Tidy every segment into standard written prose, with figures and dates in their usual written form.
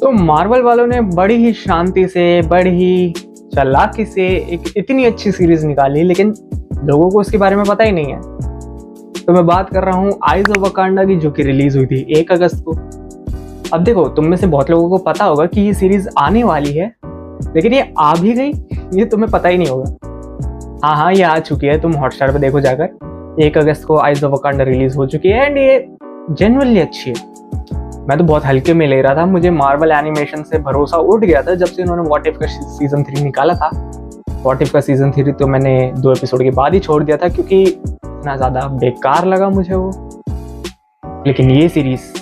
तो मार्वल वालों ने बड़ी ही शांति से, बड़ी ही चालाकी से एक इतनी अच्छी सीरीज निकाली, लेकिन लोगों को उसके बारे में पता ही नहीं है। तो मैं बात कर रहा हूँ आइज ऑफ वकांडा की, जो कि रिलीज हुई थी 1 अगस्त को। अब देखो, तुम में से बहुत लोगों को पता होगा कि ये सीरीज आने वाली है, लेकिन ये आ भी गई, ये तुम्हें पता ही नहीं होगा। हाँ, ये आ चुकी है, तुम हॉटस्टार पे देखो जाकर। 1 अगस्त को आइज ऑफ वकांडा रिलीज हो चुकी है एंड ये जेन्युइनली अच्छी है। मैं तो बहुत हल्के में ले रहा था, मुझे मार्वल एनिमेशन से भरोसा उठ गया था जब से उन्होंने व्हाट इफ का सीजन 3 निकाला था। व्हाट इफ का सीजन 3 तो मैंने 2 एपिसोड के बाद ही छोड़ दिया था, क्योंकि इतना ज़्यादा बेकार लगा मुझे वो। लेकिन ये सीरीज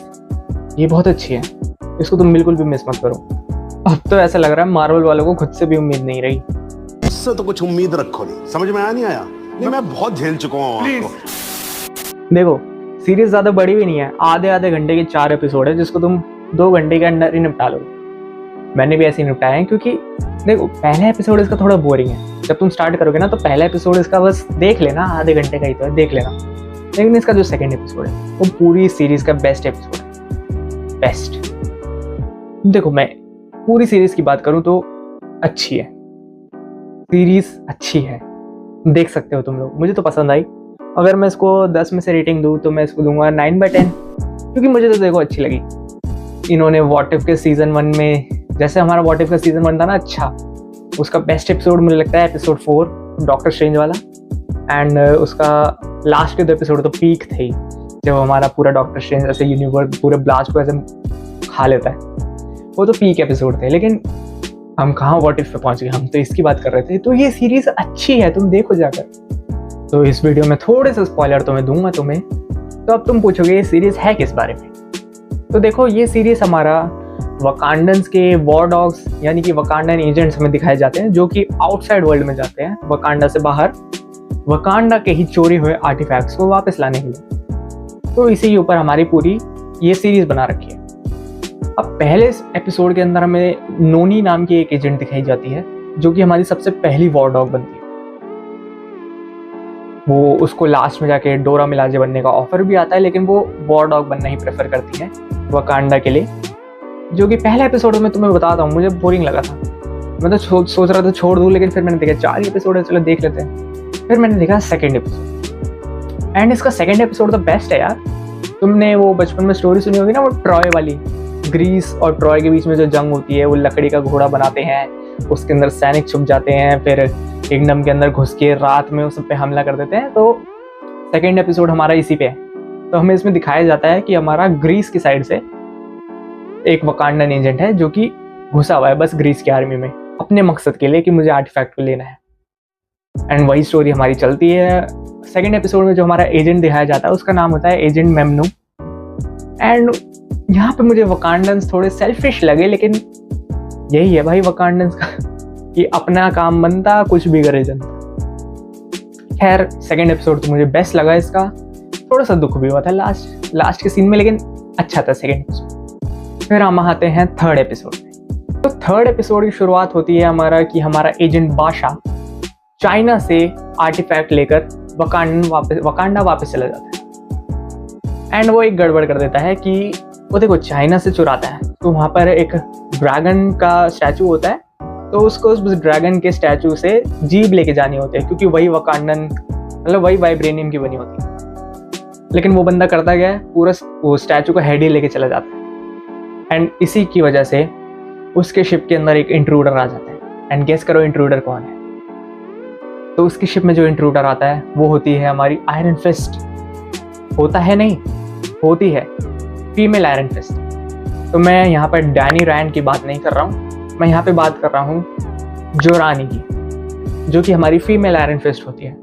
ये बहुत अच्छी है, इसको तुम बिल्कुल भी मिस मत करो। अब तो ऐसा लग रहा है मार्वल वालों को खुद से भी उम्मीद नहीं रही। इससे तो कुछ उम्मीद रखो नहीं, समझ में आया नहीं आया? नहीं, मैं बहुत झेल चुका हूँ। देखो, सीरीज ज्यादा बड़ी भी नहीं है, आधे घंटे के 4 एपिसोड है, जिसको तुम 2 घंटे के अंदर ही निपटा लो। मैंने भी ऐसे ही निपटाया है, क्योंकि देखो पहला एपिसोड इसका थोड़ा बोरिंग है। जब तुम स्टार्ट करोगे ना, तो पहला एपिसोड इसका बस देख लेना, आधे घंटे का ही तो है, देख लेना। लेकिन इसका जो सेकंड एपिसोड है वो पूरी सीरीज का बेस्ट एपिसोड है, बेस्ट। देखो, मैं पूरी सीरीज की बात करूं तो अच्छी है, सीरीज अच्छी है, देख सकते हो तुम लोग। मुझे तो पसंद आई। अगर मैं इसको 10 में से रेटिंग दूं तो मैं इसको दूंगा 9/10, क्योंकि मुझे तो देखो अच्छी लगी। इन्होंने व्हाट इफ के सीजन 1 में, जैसे हमारा व्हाट इफ का सीजन 1 था ना, अच्छा, उसका बेस्ट एपिसोड मुझे लगता है एपिसोड 4 डॉक्टर स्ट्रेंज वाला। एंड उसका लास्ट के 2 एपिसोड तो पीक थे ही, जब हमारा पूरा डॉक्टर स्ट्रेंज ऐसे यूनिवर्स पूरे ब्लास्ट को ऐसे खा लेता है, वो तो पीक एपिसोड थे। लेकिन हम कहाँ व्हाट इफ पे पहुंच गए, हम तो इसकी बात कर रहे थे। तो ये सीरीज अच्छी है, तुम देखो जाकर। तो इस वीडियो में थोड़े से स्पॉइलर तो मैं दूंगा तुम्हें। तो अब तुम पूछोगे ये सीरीज है किस बारे में? तो देखो, ये सीरीज हमारा वकांडन्स के वॉर डॉग्स, यानी कि वकांडन एजेंट्स हमें दिखाए जाते हैं, जो कि आउटसाइड वर्ल्ड में जाते हैं, वकांडा से बाहर, वकांडा के ही चोरी हुए आर्टिफैक्ट्स को वापस लाने के लिए। तो इसी के ऊपर हमारी पूरी ये सीरीज बना रखी है। अब पहले एपिसोड के अंदर हमें नोनी नाम की एक एजेंट दिखाई जाती है, जो कि हमारी सबसे पहली वॉर डॉग बनती है। वो उसको लास्ट में जाके डोरा मिलाजे बनने का ऑफर भी आता है, लेकिन वो वॉर डॉग बनना ही प्रेफर करती है वकांडा के लिए, जो कि पहले एपिसोड में तुम्हें बताता हूँ मुझे बोरिंग लगा था। मैं तो सोच रहा था छोड़ दूँ, लेकिन फिर मैंने देखा 4 एपिसोड है, चलो देख लेते हैं। फिर मैंने देखा सेकंड एपिसोड, एंड इसका सेकंड एपिसोड तो बेस्ट है यार। तुमने वो बचपन में स्टोरी सुनी होगी ना, वो ट्रॉय वाली, ग्रीस और ट्रॉय के बीच में जो जंग होती है, वो लकड़ी का घोड़ा बनाते हैं, उसके अंदर सैनिक छुप जाते हैं, फिर किंगडम के अंदर घुस के रात में उस पे हमला कर देते हैं। तो सेकंड एपिसोड हमारा इसी पे है। तो हमें इसमें दिखाया जाता है कि हमारा ग्रीस की साइड से एक वकांडन एजेंट है, जो कि घुसा हुआ है बस ग्रीस की आर्मी में, अपने मकसद के लिए कि मुझे आर्टिफैक्ट को लेना है। एंड वही स्टोरी हमारी चलती है। सेकंड एपिसोड में जो हमारा एजेंट दिखाया जाता है, उसका नाम होता है एजेंट मेमनू। एंड यहाँ पे मुझे वकांडन्स थोड़े सेल्फिश लगे, लेकिन यही है भाई वकांडन्स का, कि अपना काम बनता, कुछ भी करे जनता। खैर, सेकंड एपिसोड तो मुझे बेस्ट लगा। इसका थोड़ा सा दुख भी हुआ था लास्ट के सीन में, लेकिन अच्छा था सेकंड एपिसोड। फिर हम आते हैं थर्ड एपिसोड में। तो थर्ड एपिसोड की शुरुआत होती है कि हमारा एजेंट बादशाह चाइना से आर्टिफैक्ट लेकर वकांडा वापस चला जाता है। एंड वो एक गड़बड़ कर देता है कि वो देखो चाइना से चुराता है, तो वहाँ पर एक ड्रैगन का स्टैचू होता है, तो उसको उस ड्रैगन के स्टैचू से जीभ लेके जानी होती है, क्योंकि वही वकांडन, मतलब वही वाइब्रेनियम की बनी होती है। लेकिन वो बंदा करता क्या है, पूरा वो स्टैचू का हेड ही लेके चला जाता है। एंड इसी की वजह से उसके शिप के अंदर एक इंट्रूडर आ जाता है। एंड गेस करो इंट्रूडर कौन है? तो उसकी शिप में जो इंट्रूडर आता है वो होती है हमारी आयरन फिस्ट। होता है नहीं, होती है फीमेल आयरन फिस्ट। तो मैं यहाँ पर डैनी रैन की बात नहीं कर रहा हूँ, मैं यहाँ पे बात कर रहा हूँ जोरानी की, जो कि हमारी फीमेल आयरन फिस्ट होती है।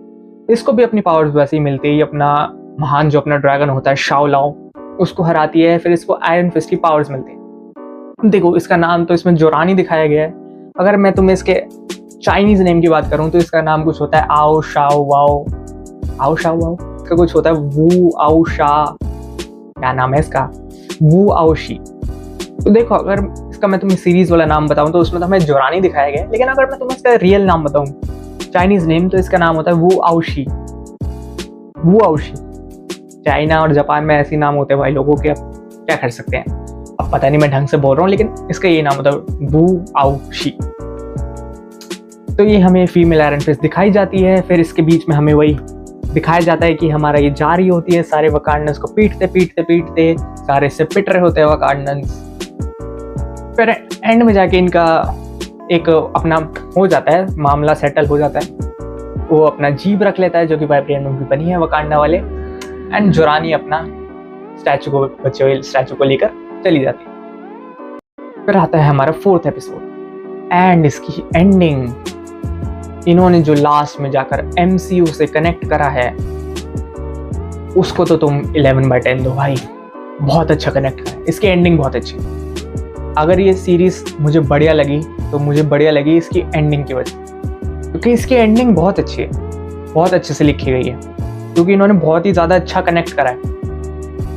इसको भी अपनी पावर्स वैसे ही मिलती है, अपना महान जो अपना ड्रैगन होता है शाओ लाओ, उसको हराती है, फिर इसको आयरन फिस्ट की पावर्स मिलती है। देखो, इसका नाम तो इसमें जोरानी दिखाया गया है। अगर मैं तुम्हें इसके चाइनीज नेम की बात करूँ तो इसका नाम कुछ होता है आओ शाओ वाओ, इसका कुछ होता है वू आओ शा, क्या नाम है इसका, वू आओ शी। तो देखो, अगर इसका मैं तुम्हें सीरीज वाला नाम बताऊं तो उसमें तो हमें जोरानी दिखाया गया है, लेकिन अगर मैं तुम्हें इसका रियल नाम बताऊं, चाइनीज नेम, तो इसका नाम होता है वू आओशी। चाइना और जापान में ऐसे नाम होते हैं भाई लोगों के, अब क्या कर सकते हैं। अब अब पता नहीं मैं ढंग से बोल रहा हूँ, लेकिन इसका ये नाम होता है वू आउ शी। तो ये हमें फीमेल आयरन फिस्ट दिखाई जाती है। फिर इसके बीच में हमें वही दिखाया जाता है कि हमारा ये जारी होती है, सारे वकांडन्स को पीटते पीटते पीटते सारे से पिट रहे होते हैं वकांडन्स। फिर एंड में जाके इनका एक अपना हो जाता है, मामला सेटल हो जाता है। वो अपना जीभ रख लेता है जो कि वाइब्रेनियम की बनी है वकांडा वाले, एंड जोरानी अपना स्टैचू को, बचे हुए स्टैचू को लेकर चली जाती है। फिर आता है हमारा 4th एपिसोड एंड इसकी एंडिंग। इन्होंने जो लास्ट में जाकर MCU से कनेक्ट करा है उसको तो तुम 11/10 दो भाई, बहुत अच्छा कनेक्ट करा है। इसकी एंडिंग बहुत अच्छी है। अगर ये सीरीज मुझे बढ़िया लगी तो मुझे बढ़िया लगी इसकी एंडिंग की वजह, क्योंकि इसकी एंडिंग बहुत अच्छी है, बहुत अच्छे से लिखी गई है, क्योंकि इन्होंने बहुत ही ज़्यादा अच्छा कनेक्ट करा है।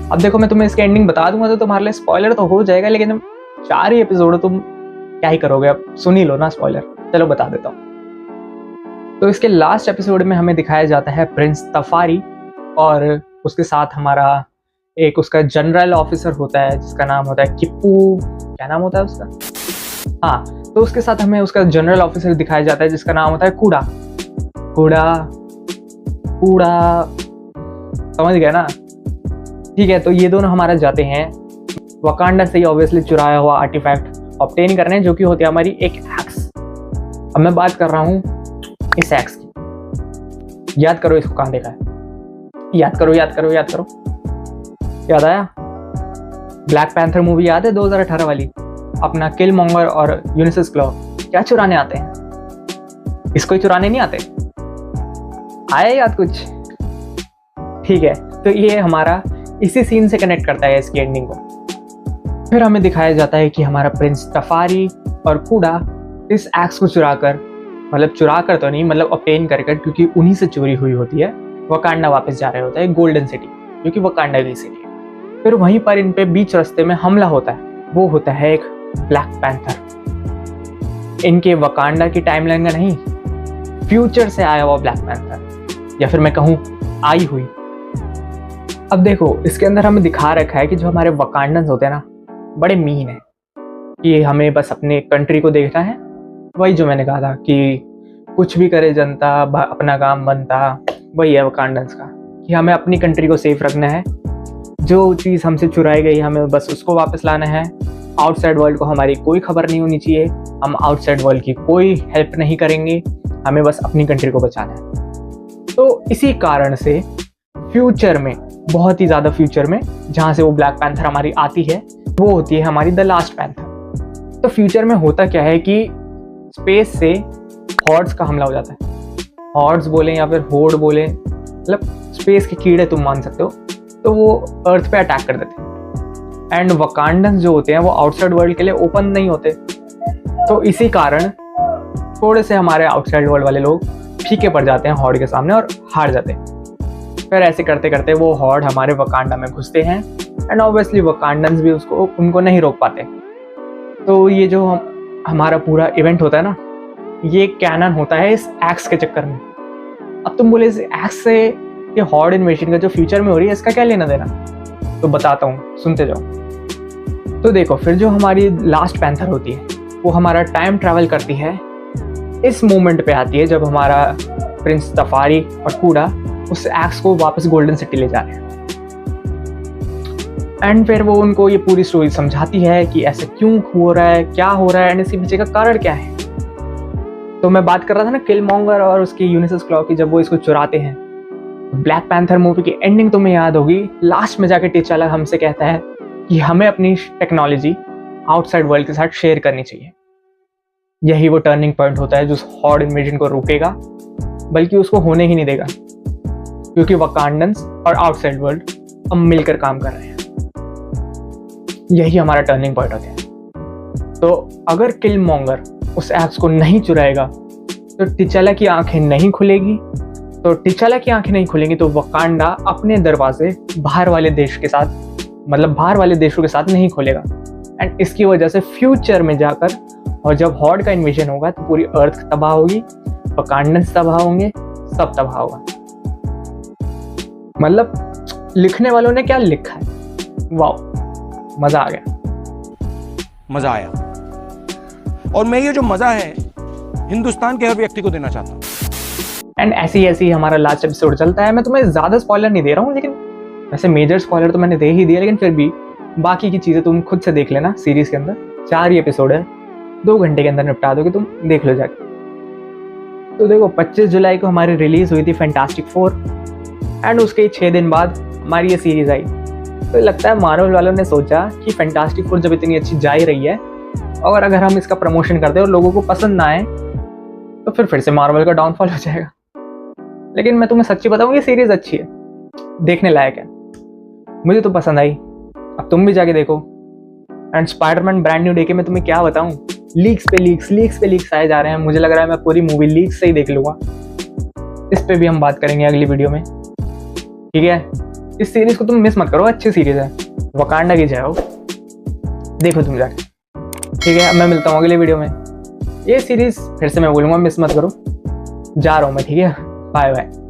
अब देखो मैं तुम्हें इसकी एंडिंग बता दूंगा तो तुम्हारे लिए स्पॉइलर तो हो जाएगा, लेकिन 4 ही एपिसोड तुम क्या ही करोगे, अब सुन ही लो ना स्पॉइलर। चलो बता देता हूँ। तो इसके लास्ट एपिसोड में हमें दिखाया जाता है प्रिंस तफारी, और उसके साथ हमारा एक उसका जनरल ऑफिसर होता है जिसका नाम होता है किप्पू, क्या नाम होता है उसका, हाँ, तो उसके साथ हमें उसका जनरल ऑफिसर दिखाया जाता है जिसका नाम होता है कूड़ा। कूड़ा कूड़ा समझ गया ना? ठीक है, तो ये दोनों हमारा जाते हैं वकांडा से ही ऑब्वियसली चुराया हुआ आर्टिफैक्ट ऑब्टेन करने, जो कि होती है हमारी एक एक्स। अब मैं बात कर रहा हूँ इस एक्स की। याद करो इसको कहाँ देखा है, याद करो याद करो याद करो। याद आया? ब्लैक पैंथर मूवी याद है 2018 वाली? अपना किल मॉन्गर और यूनिसेस क्लॉ क्या चुराने आते हैं, इसको ही चुराने नहीं आते? आया याद कुछ? ठीक है, तो ये हमारा इसी सीन से कनेक्ट करता है इसकी एंडिंग को। फिर हमें दिखाया जाता है कि हमारा प्रिंस तफारी और कूड़ा इस एक्स को चुराकर, मतलब चुराकर तो नहीं, मतलब ऑब्टेन कर, क्योंकि उन्हीं से चोरी हुई होती है, वकांडा वापस जा रहे होते हैं, गोल्डन सिटी, जो कि वकांडा की सिटी है। फिर वहीं पर इन पे बीच रास्ते में हमला होता है, वो होता है एक ब्लैक पैंथर। इनके वकांडा की टाइमलाइन का नहीं, फ्यूचर से आया हुआ ब्लैक पैंथर, या फिर मैं कहूँ आई हुई। अब देखो इसके अंदर हमें दिखा रखा है कि जो हमारे वकांडन्स होते हैं ना, बड़े मीन है, कि हमें बस अपने कंट्री को देखना है। वही जो मैंने कहा था कि कुछ भी करे जनता, अपना काम बनता, वही है वकांडन्स का, कि हमें अपनी कंट्री को सेफ रखना है। जो चीज़ हमसे चुराई गई हमें बस उसको वापस लाना है। आउटसाइड वर्ल्ड को हमारी कोई खबर नहीं होनी चाहिए, हम आउटसाइड वर्ल्ड की कोई हेल्प नहीं करेंगे, हमें बस अपनी कंट्री को बचाना है। तो इसी कारण से फ्यूचर में, बहुत ही ज़्यादा फ्यूचर में, जहाँ से वो ब्लैक पैंथर हमारी आती है, वो होती है हमारी द लास्ट पैंथर। तो फ्यूचर में होता क्या है कि स्पेस से हॉर्ड्स का हमला हो जाता है। हॉर्ड्स बोलें या फिर होर्ड बोलें, मतलब स्पेस के कीड़े तुम मान सकते हो, तो वो अर्थ पे अटैक कर देते हैं। एंड वकांडन्स जो होते हैं वो आउटसाइड वर्ल्ड के लिए ओपन नहीं होते, तो इसी कारण थोड़े से हमारे आउटसाइड वर्ल्ड वाले लोग फीके पड़ जाते हैं हॉर्ड के सामने और हार जाते हैं। फिर ऐसे करते करते वो हॉर्ड हमारे वकांडा में घुसते हैं, एंड ऑब्वियसली वकांडन्स भी उनको नहीं रोक पाते। तो ये जो हमारा पूरा इवेंट होता है ना, ये कैनन होता है इस एक्स के चक्कर में। अब तुम बोले इस एक्स से ये हॉर्ड इन्वेजन का जो फ्यूचर में हो रही है, इसका क्या लेना देना? तो बताता हूँ, सुनते जाओ। तो देखो, फिर जो हमारी लास्ट पैंथर होती है वो हमारा टाइम ट्रैवल करती है, इस मोमेंट पे आती है जब हमारा प्रिंस तफारी और कूड़ा उस एक्स को वापस गोल्डन सिटी ले जा रहे हैं। एंड फिर वो उनको ये पूरी स्टोरी समझाती है कि ऐसे क्यों हो रहा है, क्या हो रहा है, एंड इसके पीछे का कारण क्या है। तो मैं बात कर रहा था ना किल मॉन्गर और उसकी यूनिसेस क्लॉ की, जब वो इसको चुराते हैं। ब्लैक पैंथर मूवी की एंडिंग तुम्हें याद होगी, लास्ट में जाके टिचाला हमसे कहता है कि हमें अपनी टेक्नोलॉजी आउटसाइड वर्ल्ड के साथ शेयर करनी चाहिए। यही वो टर्निंग पॉइंट होता है जो हॉर्ड इन्वेजन को रोकेगा, बल्कि उसको होने ही नहीं देगा, क्योंकि वकांडन्स और आउटसाइड वर्ल्ड अब मिलकर काम कर रहे हैं। यही हमारा टर्निंग पॉइंट होता है। तो अगर किल मॉन्गर उस एक्स को नहीं चुराएगा तो टिचाला की आंखें नहीं खुलेगी, तो टिचाला की आंखें नहीं खुलेंगी तो वकांडा अपने दरवाजे बाहर वाले देश के साथ, मतलब बाहर वाले देशों के साथ नहीं खोलेगा। एंड इसकी वजह से फ्यूचर में जाकर, और जब हॉर्ड का इन्वेजन होगा तो पूरी अर्थ तबाह होगी, वकांडन्स तबाह होंगे, सब तबाह होगा। मतलब लिखने वालों ने क्या लिखा है, वाह, मजा आ गया। मजा आया, और मैं ये जो मजा है हिंदुस्तान के हर व्यक्ति को देना चाहता हूँ। एंड ऐसे ही हमारा लास्ट एपिसोड चलता है। मैं तुम्हें ज़्यादा स्पॉइलर नहीं दे रहा हूँ, लेकिन वैसे मेजर स्पॉइलर तो मैंने दे ही दिया, लेकिन फिर भी बाकी की चीज़ें तुम खुद से देख लेना। सीरीज के अंदर 4 ही एपिसोड है, 2 घंटे के अंदर निपटा दोगे, तुम देख लो जाके। तो देखो 25 जुलाई को हमारी रिलीज हुई थी फैंटास्टिक 4, एंड उसके 6 दिन बाद हमारी ये सीरीज आई। तो लगता है मार्वल वालों ने सोचा कि फैंटास्टिक 4 जब इतनी अच्छी जा ही रही है, और अगर हम इसका प्रमोशन करते हैं और लोगों को पसंद ना आए तो फिर से मार्वल का डाउनफॉल हो जाएगा। लेकिन मैं तुम्हें सच्ची बताऊं, ये सीरीज अच्छी है, देखने लायक है, मुझे तो पसंद आई। अब तुम भी जाके देखो। And Spiderman brand new day के मैं तुम्हें क्या बताऊं, लीक्स पे लीक्स आए जा रहे हैं। मुझे लग रहा है मैं पूरी मूवी लीक्स से ही देख लूंगा। इस पे भी हम बात करेंगे अगली वीडियो में, ठीक है। इस सीरीज को तुम मिस मत करो, अच्छी सीरीज है, वकांडा की जाओ, देखो तुम जाके, ठीक है। अब मैं मिलता हूँ अगले वीडियो में। ये सीरीज फिर से मैं बोलूँगा मिस मत करो। जा रहा हूँ मैं, ठीक है। Bye bye.